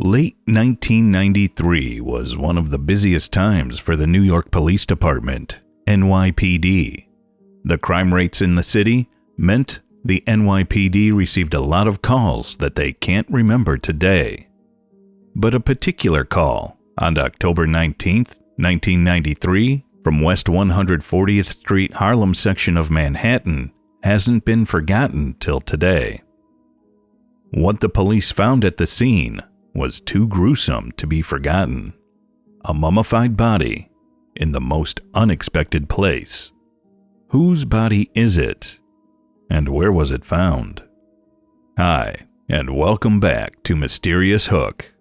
Late 1993 was one of the busiest times for the New York Police Department, NYPD. The crime rates in the city meant the NYPD received a lot of calls that they can't remember today. But a particular call on October 19th, 1993, from West 140th Street Harlem section of Manhattan hasn't been forgotten till today. What the police found at the scene was too gruesome to be forgotten. A mummified body in the most unexpected place. Whose body is it? And where was it found? Hi, and welcome back to Mysterious Hook.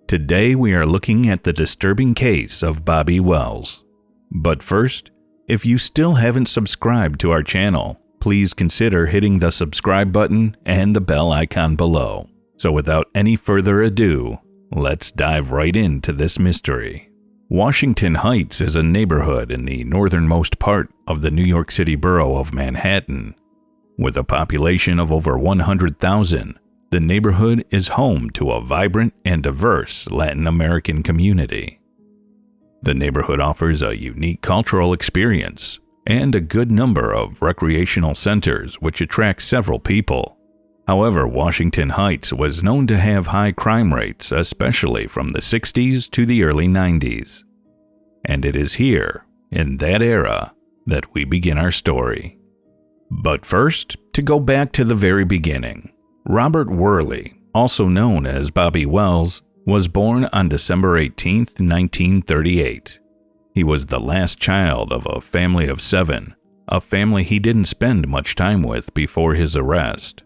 Today we are looking at the disturbing case of Bobby Wells. But first, if you still haven't subscribed to our channel, please consider hitting the subscribe button and the bell icon below. So without any further ado, let's dive right into this mystery. Washington Heights is a neighborhood in the northernmost part of the New York City borough of Manhattan. With a population of over 100,000, the neighborhood is home to a vibrant and diverse Latin American community. The neighborhood offers a unique cultural experience and a good number of recreational centers which attract several people. However, Washington Heights was known to have high crime rates, especially from the 60s to the early 90s. And it is here, in that era, that we begin our story. But first, to go back to the very beginning, Robert Worley, also known as Bobby Wells, was born on December 18, 1938. He was the last child of a family of 7, a family he didn't spend much time with before his arrest.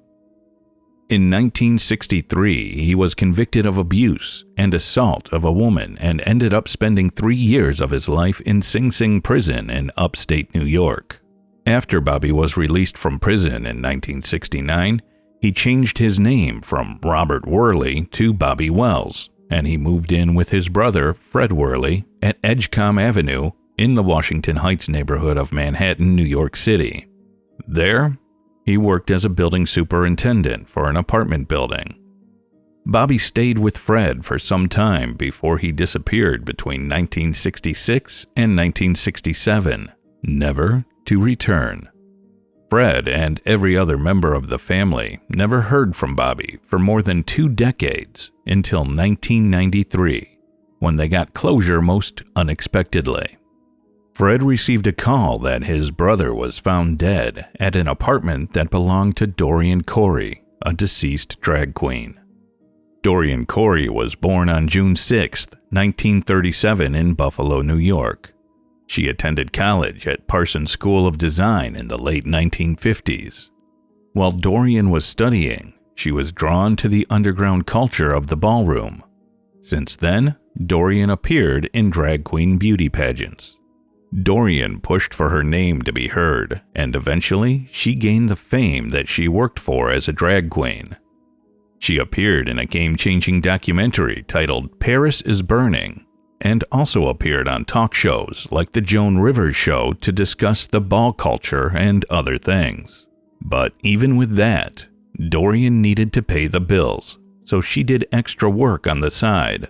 In 1963, he was convicted of abuse and assault of a woman and ended up spending 3 years of his life in Sing Sing prison in upstate New York. After Bobby was released from prison in 1969, he changed his name from Robert Worley to Bobby Wells, and he moved in with his brother, Fred Worley, at Edgecombe Avenue in the Washington Heights neighborhood of Manhattan, New York City. There, he worked as a building superintendent for an apartment building. Bobby stayed with Fred for some time before he disappeared between 1966 and 1967, never to return. Fred and every other member of the family never heard from Bobby for more than 2 decades until 1993, when they got closure most unexpectedly. Fred received a call that his brother was found dead at an apartment that belonged to Dorian Corey, a deceased drag queen. Dorian Corey was born on June 6, 1937 in Buffalo, New York. She attended college at Parsons School of Design in the late 1950s. While Dorian was studying, she was drawn to the underground culture of the ballroom. Since then, Dorian appeared in drag queen beauty pageants. Dorian pushed for her name to be heard, and eventually she gained the fame that she worked for as a drag queen. She appeared in a game-changing documentary titled Paris is Burning, and also appeared on talk shows like The Joan Rivers Show to discuss the ball culture and other things. But even with that, Dorian needed to pay the bills, so she did extra work on the side.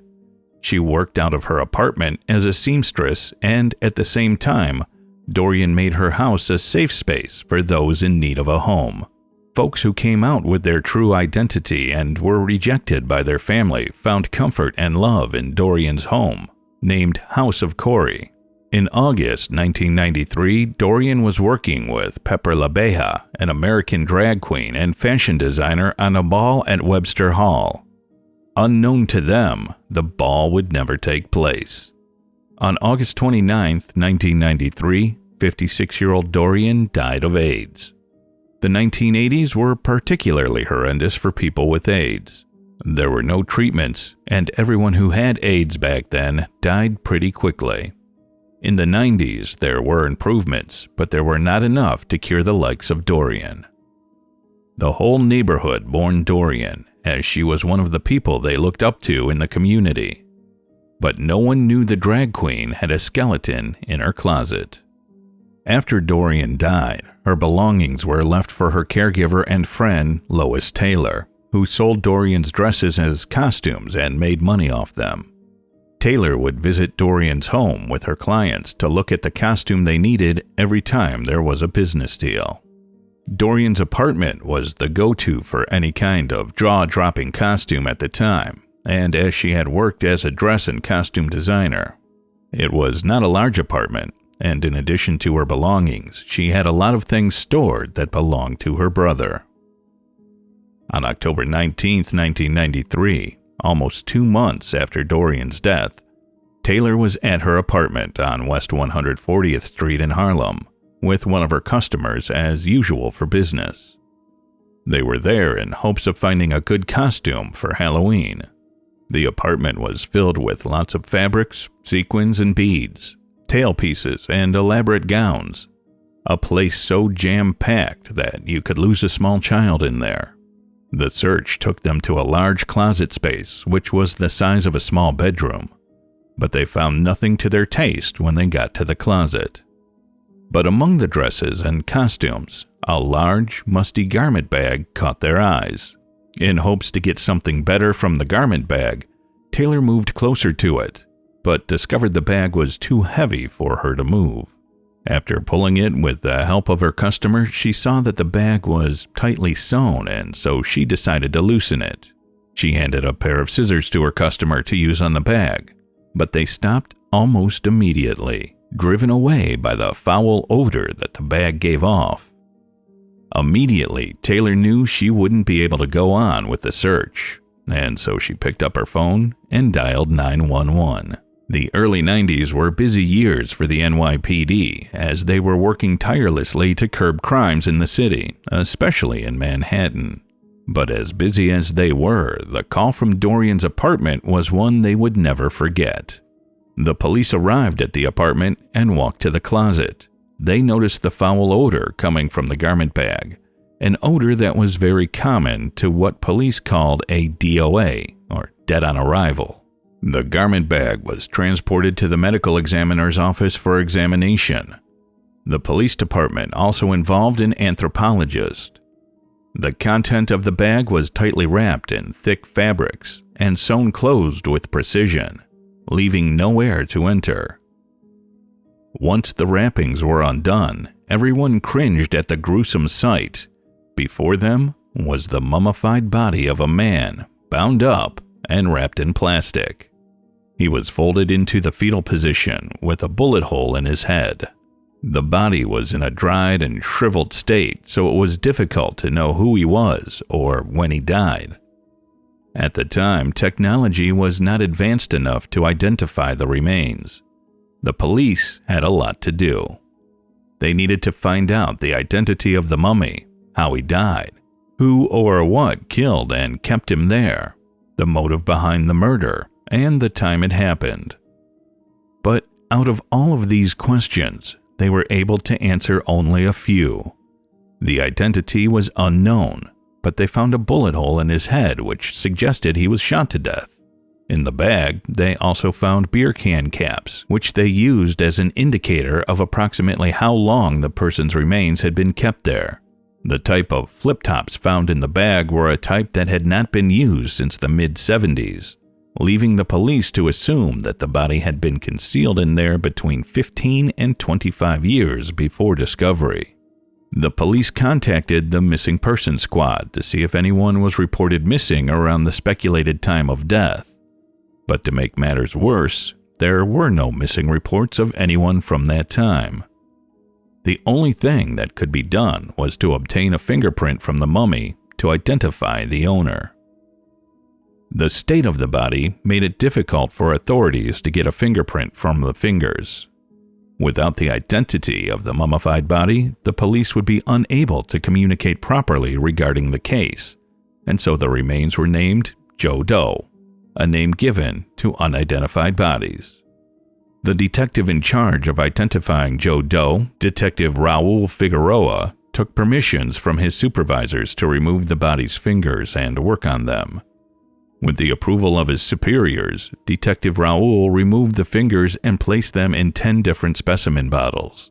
She worked out of her apartment as a seamstress, and at the same time, Dorian made her house a safe space for those in need of a home. Folks who came out with their true identity and were rejected by their family found comfort and love in Dorian's home, named House of Corey. In August 1993, Dorian was working with Pepper LaBeja, an American drag queen and fashion designer, on a ball at Webster Hall. Unknown to them, the ball would never take place. On August 29, 1993, 56-year-old Dorian died of AIDS. The 1980s were particularly horrendous for people with AIDS. There were no treatments, and everyone who had AIDS back then died pretty quickly. In the 90s, there were improvements, but there were not enough to cure the likes of Dorian. The whole neighborhood mourned Dorian, as she was one of the people they looked up to in the community. But no one knew the drag queen had a skeleton in her closet. After Dorian died, her belongings were left for her caregiver and friend, Lois Taylor, who sold Dorian's dresses as costumes and made money off them. Taylor would visit Dorian's home with her clients to look at the costume they needed every time there was a business deal. Dorian's apartment was the go-to for any kind of jaw-dropping costume at the time, and as she had worked as a dress and costume designer. It was not a large apartment, and in addition to her belongings, she had a lot of things stored that belonged to her brother. On October 19, 1993, almost 2 months after Dorian's death, Taylor was at her apartment on West 140th Street in Harlem with one of her customers as usual for business. They were there in hopes of finding a good costume for Halloween. The apartment was filled with lots of fabrics, sequins, and beads, tailpieces, and elaborate gowns. A place so jam-packed that you could lose a small child in there. The search took them to a large closet space, which was the size of a small bedroom, but they found nothing to their taste when they got to the closet. But among the dresses and costumes, a large, musty garment bag caught their eyes. In hopes to get something better from the garment bag, Taylor moved closer to it, but discovered the bag was too heavy for her to move. After pulling it with the help of her customer, she saw that the bag was tightly sewn, and so she decided to loosen it. She handed a pair of scissors to her customer to use on the bag, but they stopped almost immediately, driven away by the foul odor that the bag gave off. Immediately, Taylor knew she wouldn't be able to go on with the search, and so she picked up her phone and dialed 911. The early 90s were busy years for the NYPD, as they were working tirelessly to curb crimes in the city, especially in Manhattan. But as busy as they were, the call from Dorian's apartment was one they would never forget. The police arrived at the apartment and walked to the closet. They noticed the foul odor coming from the garment bag, an odor that was very common to what police called a DOA, or dead on arrival. The garment bag was transported to the medical examiner's office for examination. The police department also involved an anthropologist. The content of the bag was tightly wrapped in thick fabrics and sewn closed with precision, leaving no air to enter. Once the wrappings were undone, everyone cringed at the gruesome sight. Before them was the mummified body of a man, bound up and wrapped in plastic. He was folded into the fetal position with a bullet hole in his head. The body was in a dried and shriveled state, so it was difficult to know who he was or when he died. At the time, technology was not advanced enough to identify the remains. The police had a lot to do. They needed to find out the identity of the mummy, how he died, who or what killed and kept him there, the motive behind the murder, and the time it happened. But out of all of these questions, they were able to answer only a few. The identity was unknown, but they found a bullet hole in his head which suggested he was shot to death. In the bag, they also found beer can caps, which they used as an indicator of approximately how long the person's remains had been kept there. The type of flip-tops found in the bag were a type that had not been used since the mid-70s. Leaving the police to assume that the body had been concealed in there between 15 and 25 years before discovery. The police contacted the Missing Persons Squad to see if anyone was reported missing around the speculated time of death. But to make matters worse, there were no missing reports of anyone from that time. The only thing that could be done was to obtain a fingerprint from the mummy to identify the owner. The state of the body made it difficult for authorities to get a fingerprint from the fingers. Without the identity of the mummified body, the police would be unable to communicate properly regarding the case, and so the remains were named Joe Doe, a name given to unidentified bodies. The detective in charge of identifying Joe Doe, Detective Raul Figueroa, took permissions from his supervisors to remove the body's fingers and work on them. With the approval of his superiors, Detective Raul removed the fingers and placed them in 10 different specimen bottles.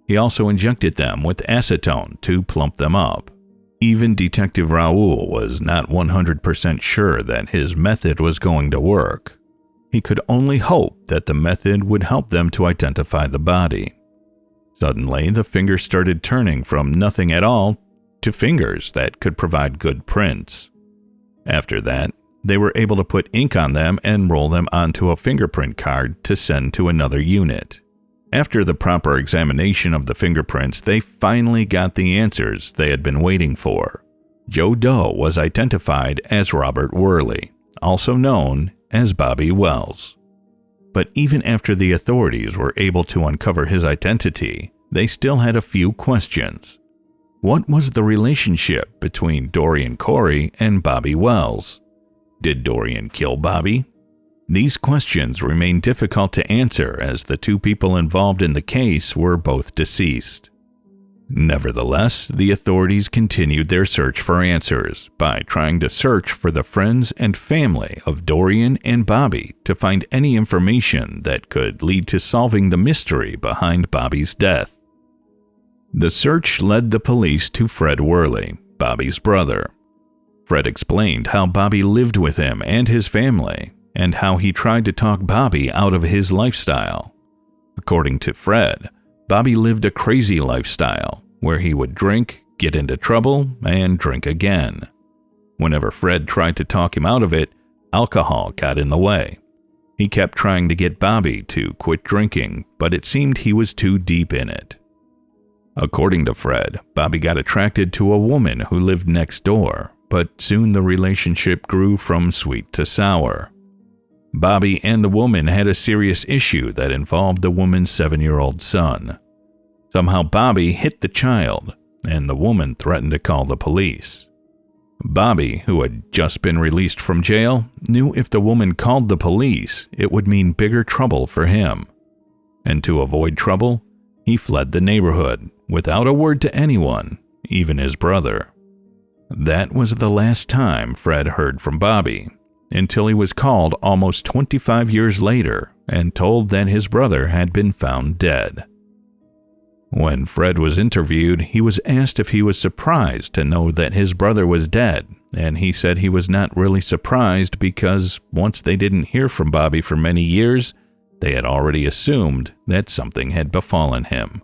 He also injected them with acetone to plump them up. Even Detective Raoul was not 100% sure that his method was going to work. He could only hope that the method would help them to identify the body. Suddenly, the fingers started turning from nothing at all to fingers that could provide good prints. After that, they were able to put ink on them and roll them onto a fingerprint card to send to another unit. After the proper examination of the fingerprints, they finally got the answers they had been waiting for. Joe Doe was identified as Robert Worley, also known as Bobby Wells. But even after the authorities were able to uncover his identity, they still had a few questions. What was the relationship between Dorian Corey and Bobby Wells? Did Dorian kill Bobby? These questions remain difficult to answer as the two people involved in the case were both deceased. Nevertheless, the authorities continued their search for answers by trying to search for the friends and family of Dorian and Bobby to find any information that could lead to solving the mystery behind Bobby's death. The search led the police to Fred Worley, Bobby's brother. Fred explained how Bobby lived with him and his family, and how he tried to talk Bobby out of his lifestyle. According to Fred, Bobby lived a crazy lifestyle where he would drink, get into trouble, and drink again. Whenever Fred tried to talk him out of it, alcohol got in the way. He kept trying to get Bobby to quit drinking, but it seemed he was too deep in it. According to Fred, Bobby got attracted to a woman who lived next door, but soon the relationship grew from sweet to sour. Bobby and the woman had a serious issue that involved the woman's 7-year-old son. Somehow Bobby hit the child, and the woman threatened to call the police. Bobby, who had just been released from jail, knew if the woman called the police, it would mean bigger trouble for him. And to avoid trouble, he fled the neighborhood without a word to anyone, even his brother. That was the last time Fred heard from Bobby, until he was called almost 25 years later and told that his brother had been found dead. When Fred was interviewed, he was asked if he was surprised to know that his brother was dead, and he said he was not really surprised because once they didn't hear from Bobby for many years, they had already assumed that something had befallen him.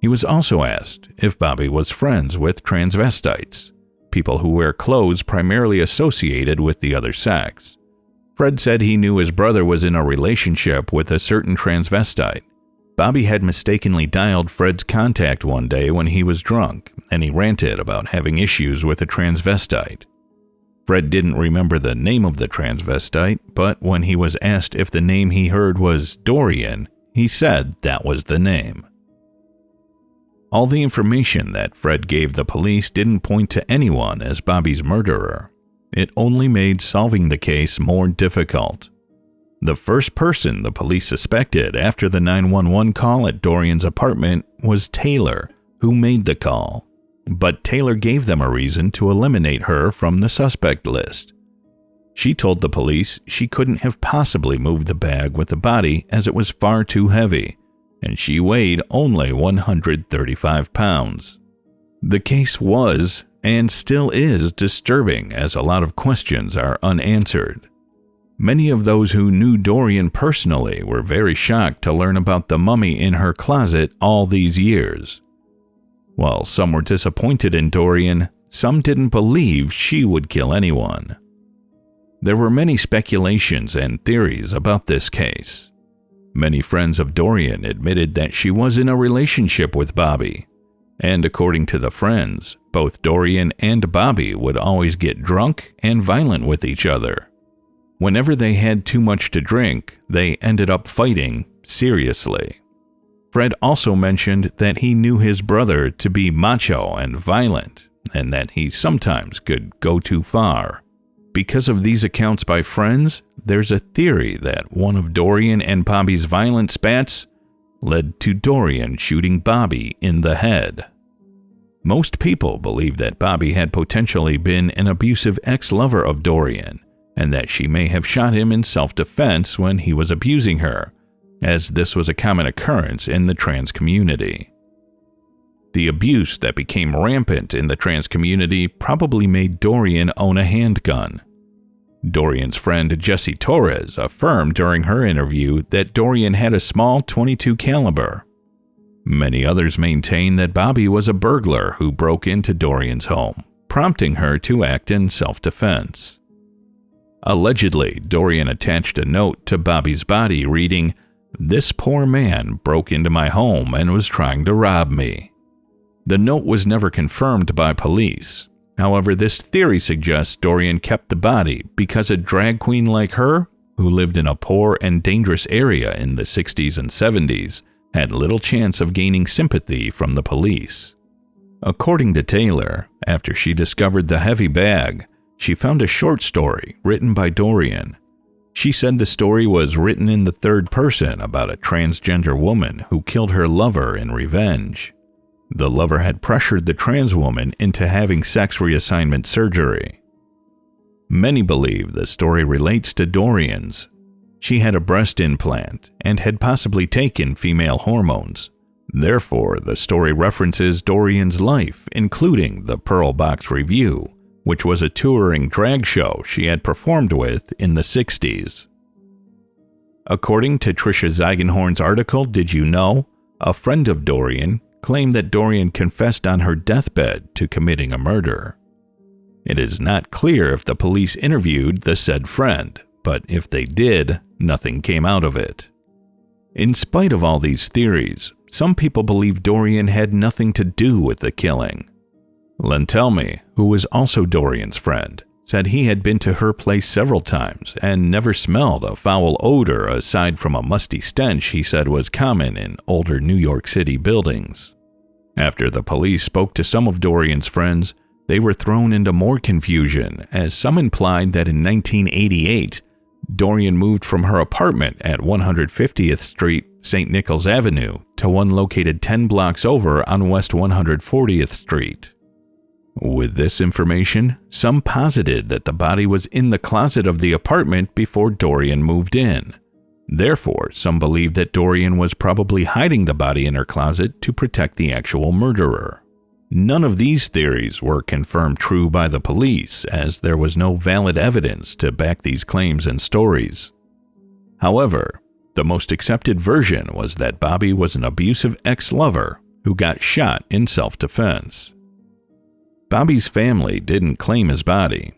He was also asked if Bobby was friends with transvestites, people who wear clothes primarily associated with the other sex. Fred said he knew his brother was in a relationship with a certain transvestite. Bobby had mistakenly dialed Fred's contact one day when he was drunk, and he ranted about having issues with a transvestite. Fred didn't remember the name of the transvestite, but when he was asked if the name he heard was Dorian, he said that was the name. All the information that Fred gave the police didn't point to anyone as Bobby's murderer. It only made solving the case more difficult. The first person the police suspected after the 911 call at Dorian's apartment was Taylor, who made the call. But Taylor gave them a reason to eliminate her from the suspect list. She told the police she couldn't have possibly moved the bag with the body as it was far too heavy, and she weighed only 135 pounds. The case was, and still is, disturbing as a lot of questions are unanswered. Many of those who knew Dorian personally were very shocked to learn about the mummy in her closet all these years. While some were disappointed in Dorian, some didn't believe she would kill anyone. There were many speculations and theories about this case. Many friends of Dorian admitted that she was in a relationship with Bobby, and according to the friends, both Dorian and Bobby would always get drunk and violent with each other. Whenever they had too much to drink, they ended up fighting seriously. Fred also mentioned that he knew his brother to be macho and violent, and that he sometimes could go too far. Because of these accounts by friends, there's a theory that one of Dorian and Bobby's violent spats led to Dorian shooting Bobby in the head. Most people believe that Bobby had potentially been an abusive ex-lover of Dorian, and that she may have shot him in self-defense when he was abusing her, as this was a common occurrence in the trans community. The abuse that became rampant in the trans community probably made Dorian own a handgun. Dorian's friend Jessie Torres affirmed during her interview that Dorian had a small .22 caliber. Many others maintain that Bobby was a burglar who broke into Dorian's home, prompting her to act in self-defense. Allegedly, Dorian attached a note to Bobby's body reading, "This poor man broke into my home and was trying to rob me." The note was never confirmed by police. However, this theory suggests Dorian kept the body because a drag queen like her, who lived in a poor and dangerous area in the 60s and 70s, had little chance of gaining sympathy from the police. According to Taylor, after she discovered the heavy bag, she found a short story written by Dorian. She said the story was written in the third person about a transgender woman who killed her lover in revenge. The lover had pressured the trans woman into having sex reassignment surgery. Many believe the story relates to Dorian's. She had a breast implant and had possibly taken female hormones. Therefore, the story references Dorian's life, including the Pearl Box Revue, which was a touring drag show she had performed with in the 60s. According to Trisha Zeigenhorn's article, Did You Know?, a friend of Dorian claimed that Dorian confessed on her deathbed to committing a murder. It is not clear if the police interviewed the said friend, but if they did, nothing came out of it. In spite of all these theories, some people believe Dorian had nothing to do with the killing. Lentelme, who was also Dorian's friend, said he had been to her place several times and never smelled a foul odor aside from a musty stench he said was common in older New York City buildings. After the police spoke to some of Dorian's friends, they were thrown into more confusion as some implied that in 1988, Dorian moved from her apartment at 150th Street, St. Nichols Avenue, to one located 10 blocks over on West 140th Street. With this information, some posited that the body was in the closet of the apartment before Dorian moved in. Therefore, some believed that Dorian was probably hiding the body in her closet to protect the actual murderer. None of these theories were confirmed true by the police, as there was no valid evidence to back these claims and stories. However, the most accepted version was that Bobby was an abusive ex-lover who got shot in self-defense. Bobby's family didn't claim his body.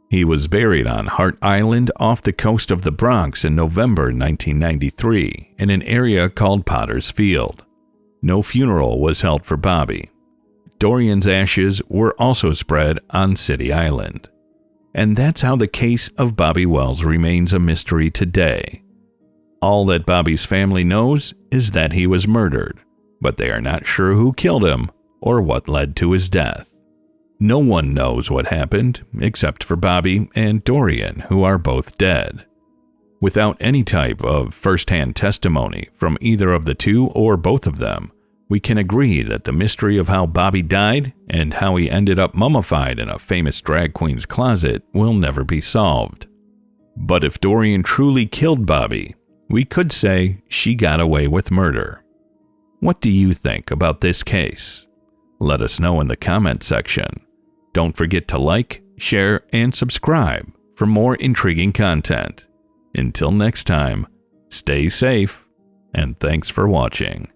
He was buried on Hart Island off the coast of the Bronx in November 1993 in an area called Potter's Field. No funeral was held for Bobby. Dorian's ashes were also spread on City Island. And that's how the case of Bobby Wells remains a mystery today. All that Bobby's family knows is that he was murdered, but they are not sure who killed him or what led to his death. No one knows what happened, except for Bobby and Dorian, who are both dead. Without any type of first-hand testimony from either of the two or both of them, we can agree that the mystery of how Bobby died and how he ended up mummified in a famous drag queen's closet will never be solved. But if Dorian truly killed Bobby, we could say she got away with murder. What do you think about this case? Let us know in the comment section. Don't forget to like, share, and subscribe for more intriguing content. Until next time, stay safe, and thanks for watching.